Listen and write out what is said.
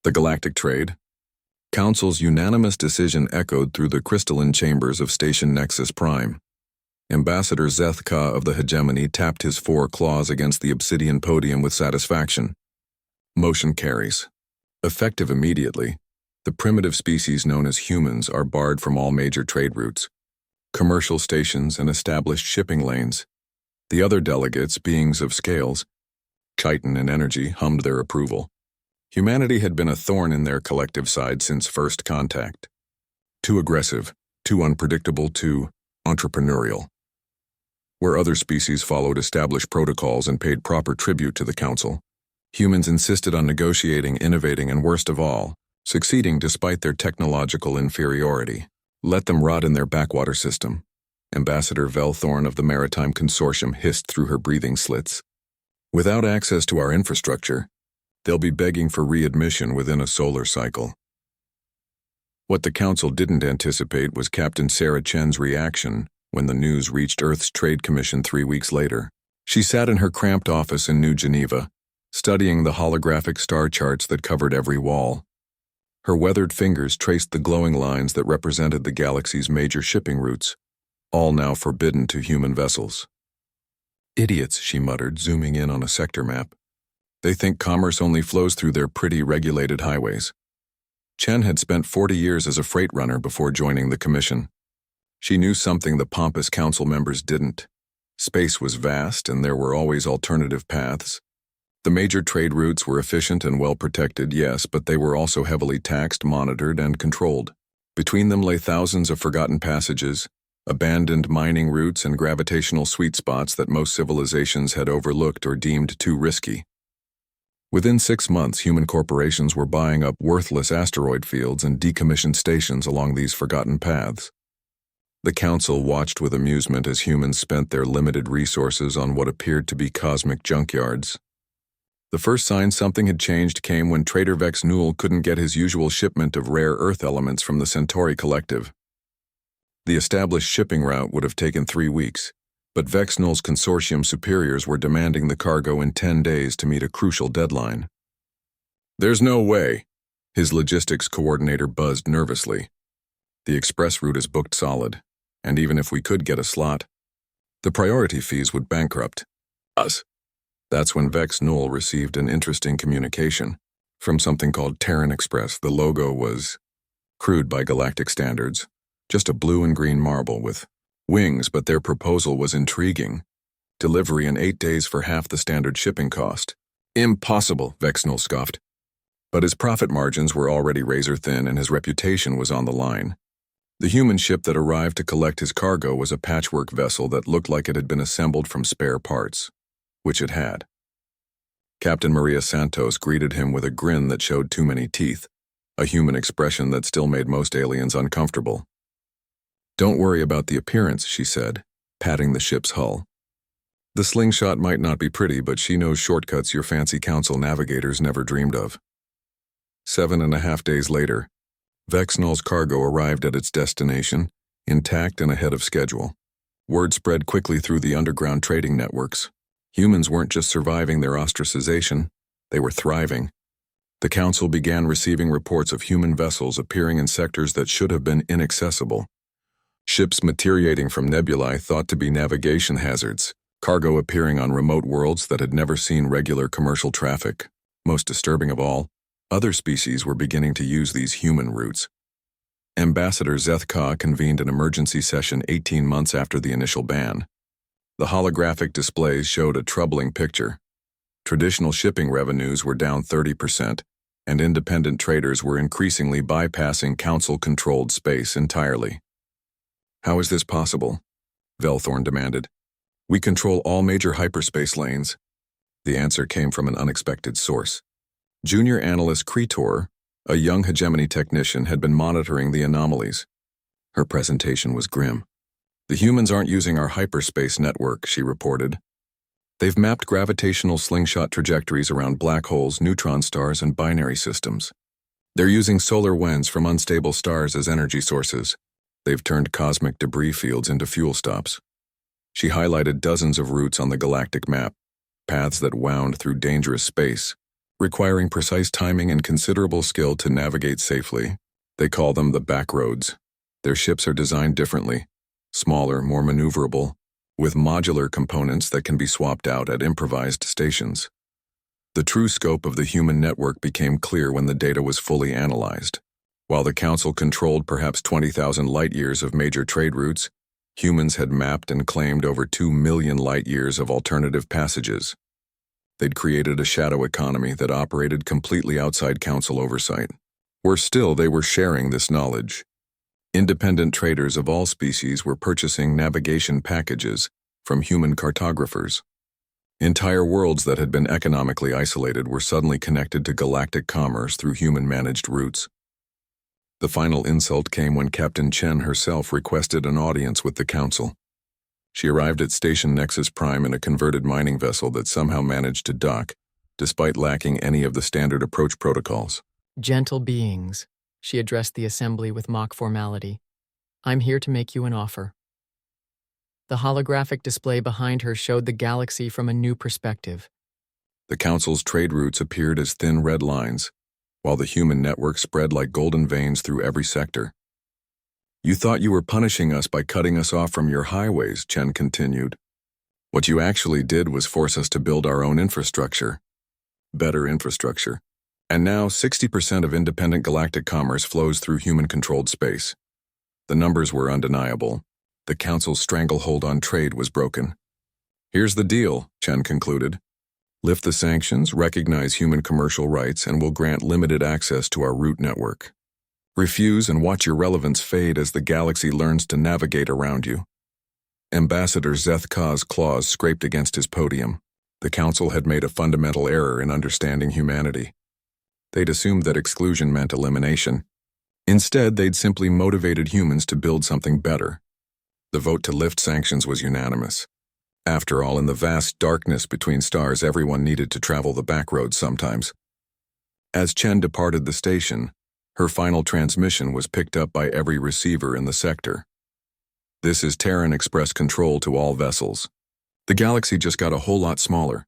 The Galactic Trade. Council's unanimous decision echoed through the crystalline chambers of Station Nexus Prime. Ambassador Zethka of the Hegemony tapped his 4 claws against the obsidian podium with satisfaction. Motion carries. Effective immediately, the primitive species known as humans are barred from all major trade routes, commercial stations, and established shipping lanes. The other delegates, beings of scales, chitin and energy, hummed their approval. Humanity had been a thorn in their collective side since first contact. Too aggressive, too unpredictable, too entrepreneurial. Where other species followed established protocols and paid proper tribute to the Council, humans insisted on negotiating, innovating, and worst of all, succeeding despite their technological inferiority. Let them rot in their backwater system, Ambassador Velthorn of the Maritime Consortium hissed through her breathing slits. Without access to our infrastructure, they'll be begging for readmission within a solar cycle. What the Council didn't anticipate was Captain Sarah Chen's reaction when the news reached Earth's Trade Commission 3 weeks later. She sat in her cramped office in New Geneva, studying the holographic star charts that covered every wall. Her weathered fingers traced the glowing lines that represented the galaxy's major shipping routes, all now forbidden to human vessels. Idiots, she muttered, zooming in on a sector map. They think commerce only flows through their pretty regulated highways. Chen had spent 40 years as a freight runner before joining the commission. She knew something the pompous council members didn't. Space was vast, and there were always alternative paths. The major trade routes were efficient and well protected, yes, but they were also heavily taxed, monitored, and controlled. Between them lay thousands of forgotten passages, abandoned mining routes, and gravitational sweet spots that most civilizations had overlooked or deemed too risky. Within 6 months, human corporations were buying up worthless asteroid fields and decommissioned stations along these forgotten paths. The Council watched with amusement as humans spent their limited resources on what appeared to be cosmic junkyards. The first sign something had changed came when Trader Vex Newell couldn't get his usual shipment of rare Earth elements from the Centauri Collective. The established shipping route would have taken 3 weeks, but Vex Newell's consortium superiors were demanding the cargo in 10 days to meet a crucial deadline. "There's no way," his logistics coordinator buzzed nervously. "The express route is booked solid, and even if we could get a slot, the priority fees would bankrupt us." That's when Vex Newell received an interesting communication from something called Terran Express. The logo was crude by galactic standards, just a blue and green marble with wings, but their proposal was intriguing. Delivery in 8 days for half the standard shipping cost. "Impossible," Vex Newell scoffed. But his profit margins were already razor-thin and his reputation was on the line. The human ship that arrived to collect his cargo was a patchwork vessel that looked like it had been assembled from spare parts, which it had. Captain Maria Santos greeted him with a grin that showed too many teeth, a human expression that still made most aliens uncomfortable. "Don't worry about the appearance," she said, patting the ship's hull. "The slingshot might not be pretty, but she knows shortcuts your fancy council navigators never dreamed of." 7.5 days later, Vex Newell's cargo arrived at its destination, intact and ahead of schedule. Word spread quickly through the underground trading networks. Humans weren't just surviving their ostracization, they were thriving. The Council began receiving reports of human vessels appearing in sectors that should have been inaccessible. Ships materiating from nebulae thought to be navigation hazards, cargo appearing on remote worlds that had never seen regular commercial traffic. Most disturbing of all, other species were beginning to use these human routes. Ambassador Zethka convened an emergency session 18 months after the initial ban. The holographic displays showed a troubling picture. Traditional shipping revenues were down 30%, and independent traders were increasingly bypassing council-controlled space entirely. "How is this possible?" Velthorn demanded. "We control all major hyperspace lanes." The answer came from an unexpected source. Junior analyst Kretor, a young hegemony technician, had been monitoring the anomalies. Her presentation was grim. "The humans aren't using our hyperspace network," she reported. "They've mapped gravitational slingshot trajectories around black holes, neutron stars, and binary systems. They're using solar winds from unstable stars as energy sources. They've turned cosmic debris fields into fuel stops." She highlighted dozens of routes on the galactic map, paths that wound through dangerous space, requiring precise timing and considerable skill to navigate safely. They call them the backroads. Their ships are designed differently, smaller, more maneuverable, with modular components that can be swapped out at improvised stations. The true scope of the human network became clear when the data was fully analyzed. While the Council controlled perhaps 20,000 light-years of major trade routes, humans had mapped and claimed over 2 million light-years of alternative passages. They'd created a shadow economy that operated completely outside Council oversight. Worse still, they were sharing this knowledge. Independent traders of all species were purchasing navigation packages from human cartographers. Entire worlds that had been economically isolated were suddenly connected to galactic commerce through human-managed routes. The final insult came when Captain Chen herself requested an audience with the Council. She arrived at Station Nexus Prime in a converted mining vessel that somehow managed to dock, despite lacking any of the standard approach protocols. Gentle beings, she addressed the assembly with mock formality. I'm here to make you an offer. The holographic display behind her showed the galaxy from a new perspective. The Council's trade routes appeared as thin red lines, while the human network spread like golden veins through every sector. You thought you were punishing us by cutting us off from your highways, Chen continued. What you actually did was force us to build our own infrastructure. Better infrastructure. And now 60% of independent galactic commerce flows through human-controlled space. The numbers were undeniable. The Council's stranglehold on trade was broken. Here's the deal, Chen concluded. Lift the sanctions, recognize human commercial rights, and we'll grant limited access to our route network. Refuse and watch your relevance fade as the galaxy learns to navigate around you. Ambassador Zeth Ka's claws scraped against his podium. The Council had made a fundamental error in understanding humanity. They'd assumed that exclusion meant elimination. Instead, they'd simply motivated humans to build something better. The vote to lift sanctions was unanimous. After all, in the vast darkness between stars, everyone needed to travel the backroads sometimes. As Chen departed the station, her final transmission was picked up by every receiver in the sector. This is Terran Express Control to all vessels. The galaxy just got a whole lot smaller.